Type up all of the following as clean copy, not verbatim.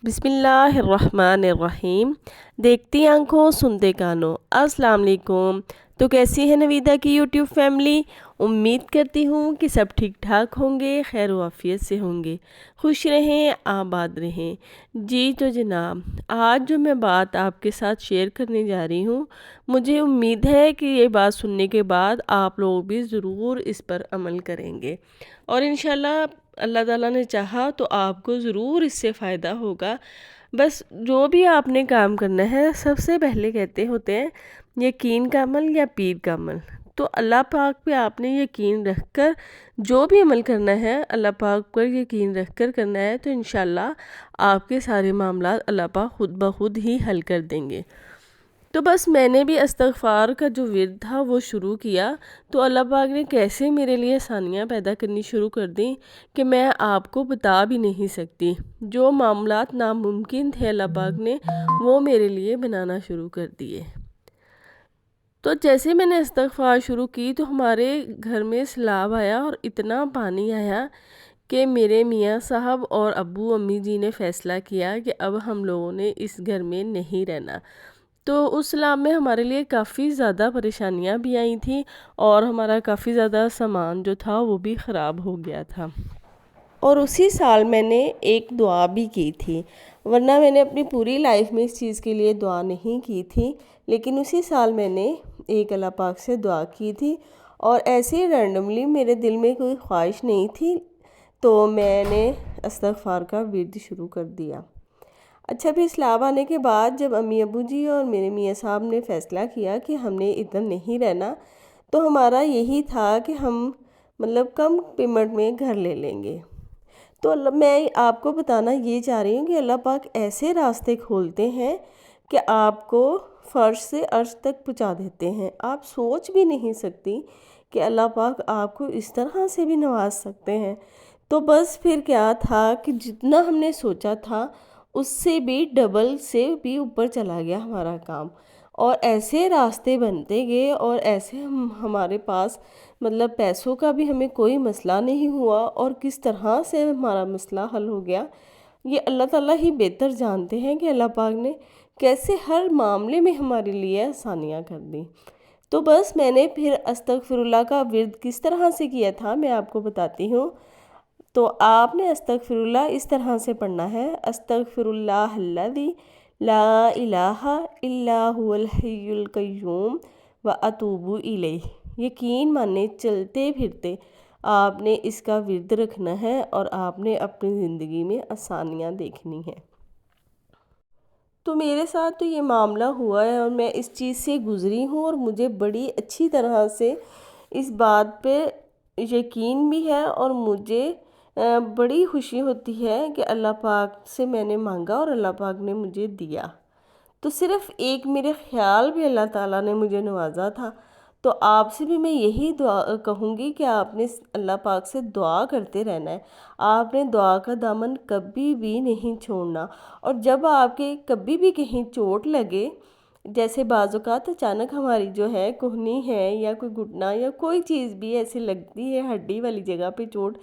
بسم اللہ الرحمن الرحیم۔ دیکھتی آنکھوں سنتے کانوں، السلام علیکم۔ تو کیسی ہے نویدہ کی یوٹیوب فیملی؟ امید کرتی ہوں کہ سب ٹھیک ٹھاک ہوں گے، خیر و عافیت سے ہوں گے، خوش رہیں، آباد رہیں۔ جی تو جناب، آج جو میں بات آپ کے ساتھ شیئر کرنے جا رہی ہوں، مجھے امید ہے کہ یہ بات سننے کے بعد آپ لوگ بھی ضرور اس پر عمل کریں گے، اور انشاءاللہ اللہ تعالیٰ نے چاہا تو آپ کو ضرور اس سے فائدہ ہوگا۔ بس جو بھی آپ نے کام کرنا ہے، سب سے پہلے کہتے ہوتے ہیں یقین کا عمل یا پیر کا عمل۔ تو اللہ پاک پہ آپ نے یقین رکھ کر جو بھی عمل کرنا ہے، اللہ پاک پر یقین رکھ کر کرنا ہے، تو انشاءاللہ آپ کے سارے معاملات اللہ پاک خود بخود ہی حل کر دیں گے۔ تو بس میں نے بھی استغفار کا جو ورد تھا وہ شروع کیا، تو اللہ پاک نے کیسے میرے لیے آسانیاں پیدا کرنی شروع کر دیں کہ میں آپ کو بتا بھی نہیں سکتی۔ جو معاملات ناممکن تھے، اللہ پاک نے وہ میرے لیے بنانا شروع کر دیے۔ تو جیسے میں نے استغفار شروع کی تو ہمارے گھر میں سیلاب آیا، اور اتنا پانی آیا کہ میرے میاں صاحب اور ابو امی جی نے فیصلہ کیا کہ اب ہم لوگوں نے اس گھر میں نہیں رہنا۔ تو اس سیلاب میں ہمارے لیے کافی زیادہ پریشانیاں بھی آئی تھیں، اور ہمارا کافی زیادہ سامان جو تھا وہ بھی خراب ہو گیا تھا۔ اور اسی سال میں نے ایک دعا بھی کی تھی، ورنہ میں نے اپنی پوری لائف میں اس چیز کے لیے دعا نہیں کی تھی، لیکن اسی سال میں نے ایک اللہ پاک سے دعا کی تھی، اور ایسے ہی رینڈملی میرے دل میں کوئی خواہش نہیں تھی، تو میں نے استغفار کا ورد شروع کر دیا۔ اچھا، پھر سیلاب آنے کے بعد جب امی ابو جی اور میرے میاں صاحب نے فیصلہ کیا کہ ہم نے ادھر نہیں رہنا، تو ہمارا یہی تھا کہ ہم کم پیمنٹ میں گھر لے لیں گے۔ تو میں آپ کو بتانا یہ چاہ رہی ہوں کہ اللہ پاک ایسے راستے کھولتے ہیں کہ آپ کو فرش سے عرش تک پہنچا دیتے ہیں۔ آپ سوچ بھی نہیں سکتی کہ اللہ پاک آپ کو اس طرح سے بھی نواز سکتے ہیں۔ تو بس پھر کیا تھا کہ جتنا ہم نے سوچا تھا اس سے بھی ڈبل سے بھی اوپر چلا گیا ہمارا کام، اور ایسے راستے بنتے گئے، اور ایسے ہمارے پاس پیسوں کا بھی ہمیں کوئی مسئلہ نہیں ہوا، اور کس طرح سے ہمارا مسئلہ حل ہو گیا یہ اللہ تعالیٰ ہی بہتر جانتے ہیں کہ اللہ پاک نے کیسے ہر معاملے میں ہمارے لیے آسانیاں کر دیں۔ تو بس میں نے پھر استغفر اللہ کا ورد کس طرح سے کیا تھا میں آپ کو بتاتی ہوں۔ تو آپ نے استغفر اللہ اس طرح سے پڑھنا ہے: استغفر اللہ الذی لا الہ الا هو الحی القیوم واتوب الیہ۔ یقین مانے چلتے پھرتے آپ نے اس کا ورد رکھنا ہے، اور آپ نے اپنی زندگی میں آسانیاں دیکھنی ہیں۔ تو میرے ساتھ تو یہ معاملہ ہوا ہے، اور میں اس چیز سے گزری ہوں، اور مجھے بڑی اچھی طرح سے اس بات پہ یقین بھی ہے، اور مجھے بڑی خوشی ہوتی ہے کہ اللہ پاک سے میں نے مانگا اور اللہ پاک نے مجھے دیا۔ تو صرف ایک میرے خیال بھی اللہ تعالیٰ نے مجھے نوازا تھا۔ تو آپ سے بھی میں یہی دعا کہوں گی کہ آپ نے اللہ پاک سے دعا کرتے رہنا ہے۔ آپ نے دعا کا دامن کبھی بھی نہیں چھوڑنا، اور جب آپ کے کبھی بھی کہیں چوٹ لگے، جیسے بعض اوقات اچانک ہماری جو ہے کہنی ہے یا کوئی گھٹنا یا کوئی چیز بھی ایسی لگتی ہے ہڈی والی جگہ پہ چوٹ،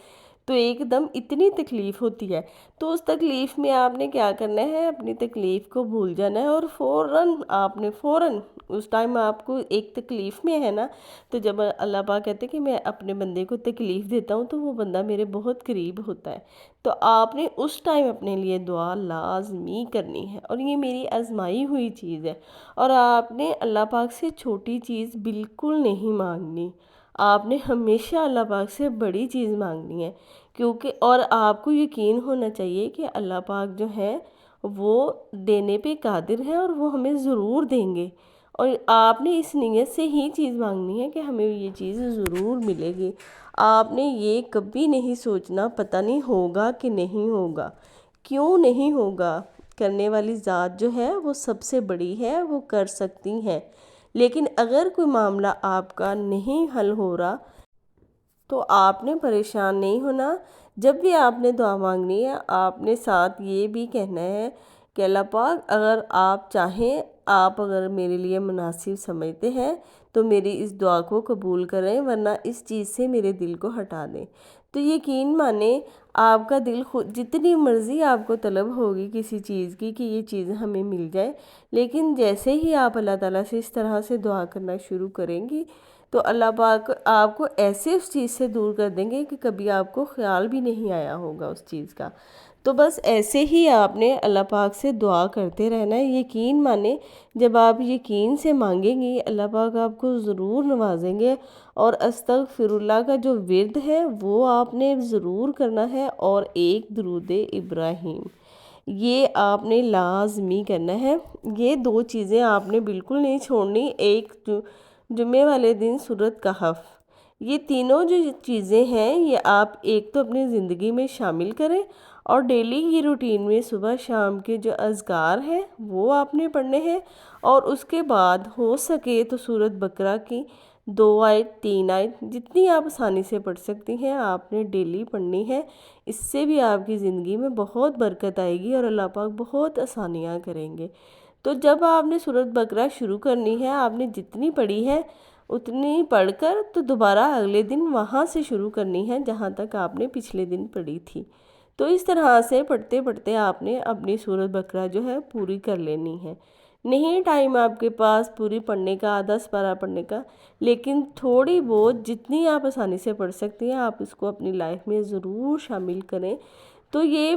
تو ایک دم اتنی تکلیف ہوتی ہے، تو اس تکلیف میں آپ نے کیا کرنا ہے، اپنی تکلیف کو بھول جانا ہے، اور فوراً اس ٹائم آپ کو ایک تکلیف میں ہے نا، تو جب اللہ پاک کہتے ہیں کہ میں اپنے بندے کو تکلیف دیتا ہوں تو وہ بندہ میرے بہت قریب ہوتا ہے، تو آپ نے اس ٹائم اپنے لیے دعا لازمی کرنی ہے، اور یہ میری آزمائی ہوئی چیز ہے۔ اور آپ نے اللہ پاک سے چھوٹی چیز بالکل نہیں مانگنی، آپ نے ہمیشہ اللہ پاک سے بڑی چیز مانگنی ہے، کیونکہ اور آپ کو یقین ہونا چاہیے کہ اللہ پاک جو ہے وہ دینے پہ قادر ہے، اور وہ ہمیں ضرور دیں گے، اور آپ نے اس نیت سے ہی چیز مانگنی ہے کہ ہمیں یہ چیز ضرور ملے گی۔ آپ نے یہ کبھی نہیں سوچنا پتہ نہیں ہوگا کہ نہیں ہوگا، کیوں نہیں ہوگا، کرنے والی ذات جو ہے وہ سب سے بڑی ہے، وہ کر سکتی ہیں۔ لیکن اگر کوئی معاملہ آپ کا نہیں حل ہو رہا تو آپ نے پریشان نہیں ہونا۔ جب بھی آپ نے دعا مانگنی ہے، آپ نے ساتھ یہ بھی کہنا ہے کہ اللہ پاک اگر آپ چاہیں، آپ اگر میرے لیے مناسب سمجھتے ہیں تو میری اس دعا کو قبول کریں، ورنہ اس چیز سے میرے دل کو ہٹا دیں۔ تو یقین مانیں آپ کا دل خود جتنی مرضی آپ کو طلب ہوگی کسی چیز کی کہ یہ چیز ہمیں مل جائے، لیکن جیسے ہی آپ اللہ تعالیٰ سے اس طرح سے دعا کرنا شروع کریں گی تو اللہ پاک آپ کو ایسے اس چیز سے دور کر دیں گے کہ کبھی آپ کو خیال بھی نہیں آیا ہوگا اس چیز کا۔ تو بس ایسے ہی آپ نے اللہ پاک سے دعا کرتے رہنا ہے۔ یقین مانیں، جب آپ یقین سے مانگیں گی اللہ پاک آپ کو ضرور نوازیں گے۔ اور استغفر اللہ کا جو ورد ہے وہ آپ نے ضرور کرنا ہے، اور ایک درود ابراہیم یہ آپ نے لازمی کرنا ہے۔ یہ دو چیزیں آپ نے بالکل نہیں چھوڑنی۔ ایک جمعے والے دن سورۃ کہف، یہ تینوں جو چیزیں ہیں یہ آپ ایک تو اپنی زندگی میں شامل کریں، اور ڈیلی کی روٹین میں صبح شام کے جو اذکار ہیں وہ آپ نے پڑھنے ہیں، اور اس کے بعد ہو سکے تو سورۃ بقرہ کی 2 آیت 3 آیت جتنی آپ آسانی سے پڑھ سکتی ہیں آپ نے ڈیلی پڑھنی ہے۔ اس سے بھی آپ کی زندگی میں بہت برکت آئے گی اور اللہ پاک بہت آسانیاں کریں گے۔ تو جب آپ نے سورۃ بقرہ شروع کرنی ہے، آپ نے جتنی پڑھی ہے اتنی پڑھ کر تو دوبارہ اگلے دن وہاں سے شروع کرنی ہے جہاں تک آپ نے پچھلے دن پڑھی تھی۔ تو اس طرح سے پڑھتے پڑھتے آپ نے اپنی سورۃ بقرہ جو ہے پوری کر لینی ہے۔ نہیں ٹائم آپ کے پاس پوری پڑھنے کا، 10 پارہ پڑھنے کا، لیکن تھوڑی بہت جتنی آپ آسانی سے پڑھ سکتی ہیں آپ اس کو اپنی لائف میں ضرور شامل کریں۔ تو یہ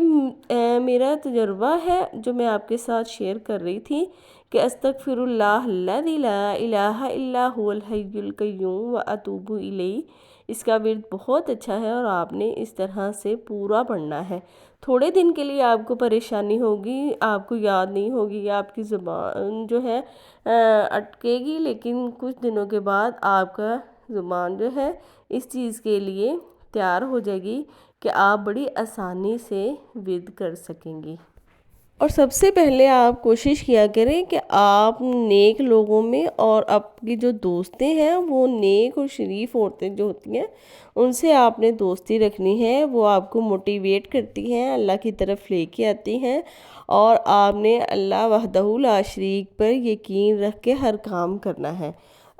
میرا تجربہ ہے جو میں آپ کے ساتھ شیئر کر رہی تھی کہ استغفر اللہ الذی لا الہ الا هو الحی القیوم واتوب الیہ، اس کا ورد بہت اچھا ہے اور آپ نے اس طرح سے پورا پڑھنا ہے۔ تھوڑے دن کے لیے آپ کو پریشانی ہوگی، آپ کو یاد نہیں ہوگی، آپ کی زبان جو ہے اٹکے گی، لیکن کچھ دنوں کے بعد آپ کا زبان جو ہے اس چیز کے لیے تیار ہو جائے گی کہ آپ بڑی آسانی سے ورد کر سکیں گی۔ اور سب سے پہلے آپ کوشش کیا کریں کہ آپ نیک لوگوں میں، اور آپ کی جو دوستیں ہیں وہ نیک اور شریف عورتیں جو ہوتی ہیں ان سے آپ نے دوستی رکھنی ہے۔ وہ آپ کو موٹیویٹ کرتی ہیں، اللہ کی طرف لے کے آتی ہیں، اور آپ نے اللہ وحدہ لا شریک پر یقین رکھ کے ہر کام کرنا ہے۔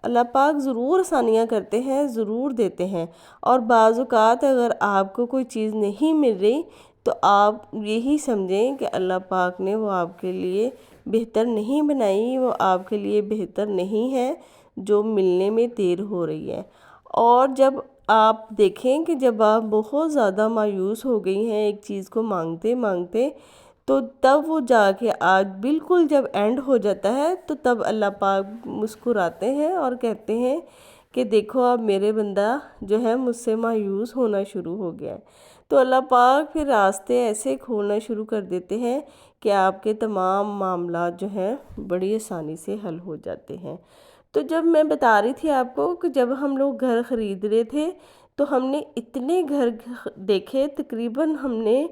اللہ پاک ضرور آسانیاں کرتے ہیں، ضرور دیتے ہیں، اور بعض اوقات اگر آپ کو کوئی چیز نہیں مل رہی تو آپ یہی سمجھیں کہ اللہ پاک نے وہ آپ کے لیے بہتر نہیں بنائی، وہ آپ کے لیے بہتر نہیں ہے جو ملنے میں دیر ہو رہی ہے۔ اور جب آپ دیکھیں کہ جب آپ بہت زیادہ مایوس ہو گئی ہیں ایک چیز کو مانگتے مانگتے، تو تب وہ جا کے آج بالکل جب اینڈ ہو جاتا ہے تو تب اللہ پاک مسکراتے ہیں اور کہتے ہیں کہ دیکھو اب میرے بندہ جو ہے مجھ سے مایوس ہونا شروع ہو گیا ہے۔ تو اللہ پاک پھر راستے ایسے کھولنا شروع کر دیتے ہیں کہ آپ کے تمام معاملات جو ہیں بڑی آسانی سے حل ہو جاتے ہیں۔ تو جب میں بتا رہی تھی آپ کو کہ جب ہم لوگ گھر خرید رہے تھے تو ہم نے اتنے گھر دیکھے، تقریباً ہم نے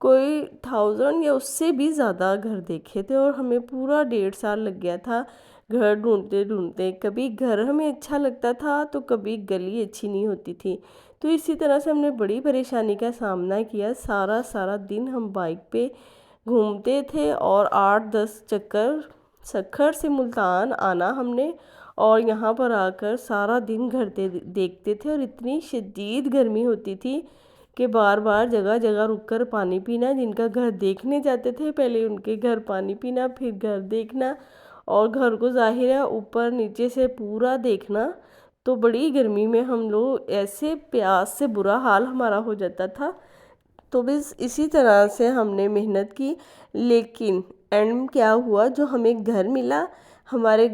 کوئی 1000 یا اس سے بھی زیادہ گھر دیکھے تھے، اور ہمیں پورا 1.5 سال لگ گیا تھا گھر ڈھونڈتے ڈھونڈتے۔ کبھی گھر ہمیں اچھا لگتا تھا تو کبھی گلی اچھی نہیں ہوتی تھی، تو اسی طرح سے ہم نے بڑی پریشانی کا سامنا کیا۔ سارا دن ہم بائک پہ گھومتے تھے، اور 8-10 چکر سکھر سے ملتان آنا ہم نے، اور یہاں پر آ کر سارا دن گھر دیکھتے تھے، اور اتنی شدید گرمی ہوتی تھی کہ بار بار جگہ جگہ رک کر پانی پینا۔ جن کا گھر دیکھنے جاتے تھے پہلے ان کے گھر پانی پینا، پھر گھر دیکھنا، اور گھر کو ظاہر ہے اوپر نیچے سے پورا دیکھنا۔ تو بڑی گرمی میں ہم لوگ ایسے پیاس سے برا حال ہمارا ہو جاتا تھا۔ تو بس اسی طرح سے ہم نے محنت کی، لیکن اینڈ کیا ہوا، جو ہمیں گھر ملا، ہمارے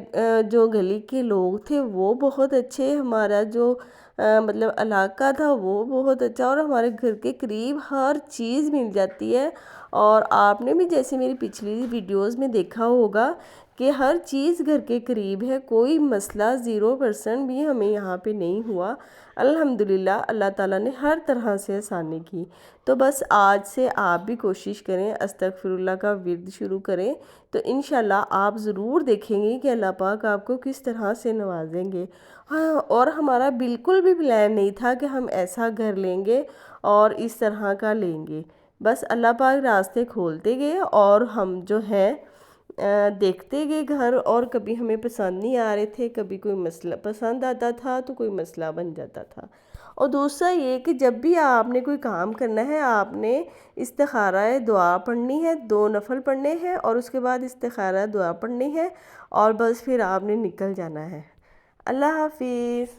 جو گلی کے لوگ تھے وہ بہت اچھے، ہمارا جو مطلب علاقہ تھا وہ بہت اچھا، اور ہمارے گھر کے قریب ہر چیز مل جاتی ہے۔ اور آپ نے بھی جیسے میری پچھلی ویڈیوز میں دیکھا ہوگا کہ ہر چیز گھر کے قریب ہے، کوئی مسئلہ 0% بھی ہمیں یہاں پہ نہیں ہوا۔ الحمدللہ اللہ تعالیٰ نے ہر طرح سے آسانی کی۔ تو بس آج سے آپ بھی کوشش کریں، استغفر اللہ کا ورد شروع کریں، تو انشاءاللہ آپ ضرور دیکھیں گے کہ اللہ پاک آپ کو کس طرح سے نوازیں گے۔ اور ہمارا بالکل بھی پلان نہیں تھا کہ ہم ایسا گھر لیں گے اور اس طرح کا لیں گے، بس اللہ پاک راستے کھولتے گئے، اور ہم جو ہیں دیکھتے گئے گھر، اور کبھی ہمیں پسند نہیں آ رہے تھے، کبھی کوئی مسئلہ پسند آتا تھا تو کوئی مسئلہ بن جاتا تھا۔ اور دوسرا یہ کہ جب بھی آپ نے کوئی کام کرنا ہے آپ نے استخارہ دعا پڑھنی ہے، 2 نفل پڑھنے ہیں اور اس کے بعد استخارہ دعا پڑھنی ہے اور بس پھر آپ نے نکل جانا ہے۔ اللہ حافظ۔